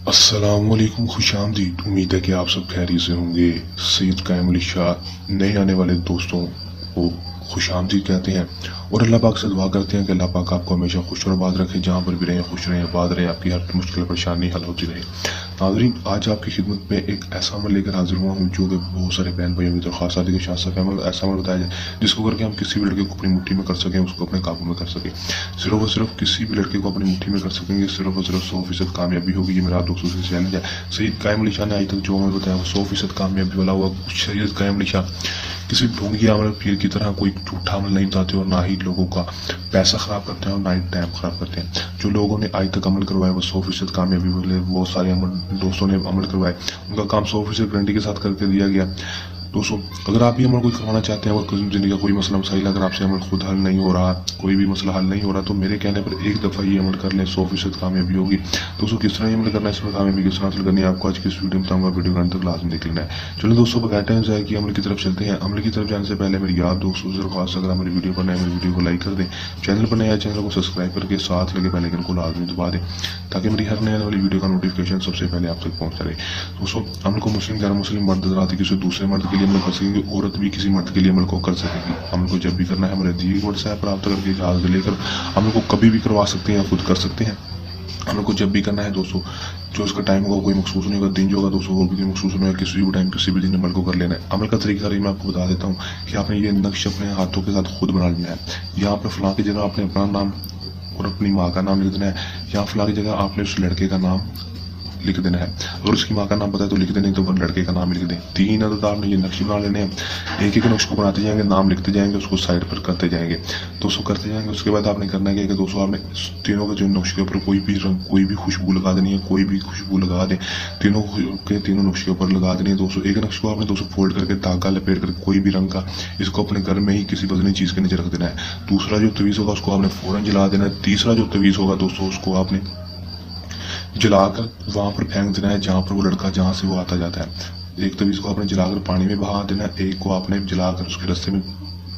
अस्सलाम वालेकुम, खुश आमदीद। उम्मीद है कि आप सब खैरियत से होंगे। सैयद कायम अली शाह नए आने वाले दोस्तों को खुश आमदीद कहते हैं और अल्लाह पाक से दुआ करते हैं कि अल्लाह पाक आपको हमेशा खुश और आबाद रखे, जहाँ पर भी रहें खुश रहें, आबाद रहें, आपकी हर मुश्किल परेशानी हल होती रहे। नाज़रीन, आज आपकी खिदमत में एक ऐसा अमल लेकर हाजिर हुआ हूँ जो कि बहुत सारे बहन भाइयों की दरख्वास्त आती है कि शाह साहब अमल ऐसा अमल बताया जाए जिसको करके हम किसी भी लड़के को अपनी मुट्ठी में कर सकें, उसको अपने काबू में कर सकें। सिर्फ और सिर्फ किसी भी लड़के को अपनी मुट्ठी में कर सकेंगे, सिर्फ और सिर्फ 100% कामयाबी होगी। ये मेरा आप दोस्तों से चैलेंज है। सैयद कायम अली शाह ने आज तक जो अमल बताया वो 100% कामयाबी वाला हुआ। सैयद कायम अली शाह किसी ढोंगी अमल पीर की तरह कोई झूठा अमल नहीं बताते और ना ही लोगों का पैसा खराब करते हैं और ना ही टाइम खराब करते हैं। जो लोगों ने आज तक अमल करवाया वो 100% कामयाबी वाले बहुत सारे अमल दोस्तों ने अमल करवाए, उनका काम 100% गारंटी के साथ करके दिया गया। दोस्तों, अगर आप भी अमल कोई करवाना चाहते हैं और जिंदगी का कोई मसला मसाइल अगर आपसे अमल खुद हल नहीं हो रहा, कोई भी मसला हल नहीं हो रहा, तो मेरे कहने पर एक दफ़ा ये अमल कर लें, 100% कामयाबी होगी। दोस्तों, किस तरह ये अमल करना है, इसमें कामयाबी किस तरह हासिल करनी है, आपको आज की इस वीडियो में बताऊंगा। वीडियो के अंत तक लाजमी देख लेना है। चलो दोस्तों, बगैर टाइम जाए कि अमल की तरफ चलते हैं। अमल की तरफ जाने से पहले मेरी याद दोस्तों से दरख्वास्त, अगर मेरी वीडियो पर नए मेरी वीडियो को लाइक कर दें, चैनल पर नया चैनल को सब्सक्राइब करके साथ लगे बेल आइकन को लाजमी दबा दें ताकि मेरी हर नए वाली वीडियो का नोटिफिकेशन सबसे पहले आप तक पहुंचता रहे। दोस्तों, अमल को मुस्लिम गैर मुस्लिम मर्द रात किसी दूसरे मर्द के लिए अमल कर सकेंगे, औरत भी किसी मर्द के लिए अमल को कर सकेगी। अमल को जब भी करना है हमारे दी व्हाट्सएप पर प्राप्त करके जहाज लेकर अमल को कभी भी करवा सकते हैं या खुद कर सकते हैं। अमल को जब भी करना है दोस्तों, जो उसका टाइम होगा कोई मखसूस नहीं होगा, दिन जो होगा दोस्तों वो भी मखसूस नहीं होगा, किसी भी टाइम किसी भी दिन अमल को कर लेना है। अमल का तरीका मैं आपको बता देता हूँ कि आपने ये नक्श अपने हाथों के साथ खुद बना लेना है। यहाँ पर फलां की जगह आपने अपना नाम और अपनी माँ का नाम लिख देना है, यहाँ फलां की जगह आपने उस लड़के का नाम लिख देना है। अगर उसकी माँ का नाम पता है तो लिख दें, नहीं तो लड़के का नाम लिख दें। 3 अदद आपने ये नक्शे बना लेने हैं। एक एक नक्श को बनाते जाएंगे, नाम लिखते जाएंगे, उसको साइड पर करते जाएंगे, दोस्तों करते जाएंगे। उसके बाद आपने करना है कि दोस्तों आपने तीनों के जो नक्शे के ऊपर कोई भी रंग कोई भी खुशबू लगा देनी है, कोई भी खुशबू लगा दें। तीनों के तीनों नक्शे के ऊपर लगा देनी है दोस्तों। एक नक्श को आपने दोस्तों फोल्ड करके धागा लपेट कर कोई भी रंग का इसको अपने घर में ही किसी बदलनी चीज़ के नीचे रख देना है। दूसरा जो तवीज़ होगा उसको आपने फौरन जला देना है। तीसरा जो तवीज़ होगा दोस्तों उसको आपने जलाकर वहां पर फेंक देना है जहां पर वो लड़का जहां से वो आता जाता है। एक तवीज़ को आपने जलाकर पानी में बहा देना है, एक को आपने जलाकर उसके रास्ते में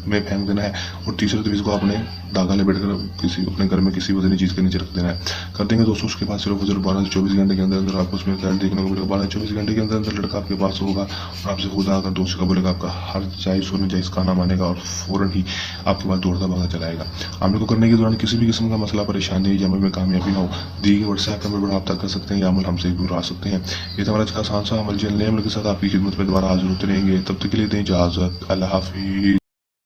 फेंक देना है और तीसरे तवीज़ को आपने धागा लपेट कर किसी अपने घर में किसी वजनी चीज़ के नीचे रख देना है। कर देंगे दोस्तों। उसके बाद सिर्फ 12 से 24 घंटे के अंदर अंदर आपको उसमें रिजल्ट देखने को मिलेगा। 12-24 घंटे के अंदर अंदर लड़का आपके पास होगा और आपसे खुद आकर दोस्त का बोलेगा, आपका हर जायज़ और जायज़ खाना मानेगा और फौरन ही आपके पास दौड़ता भागा चलाएगा। अमल को करने के दौरान किसी भी किस्म का मसला परेशानी या अमल में कामयाबी ना हो, दी गई व्हाट्सएप नंबर पर रब्ता कर सकते हैं या अमल हमसे दूर आ सकते हैं। ये तो हमारा आसान सा अमल, जल्द नए अमल के साथ आपकी खिदमत में दोबारा हाजिर होते रहेंगे। तब तक के लिए दें इजाज़त। अल्लाह हाफिज़।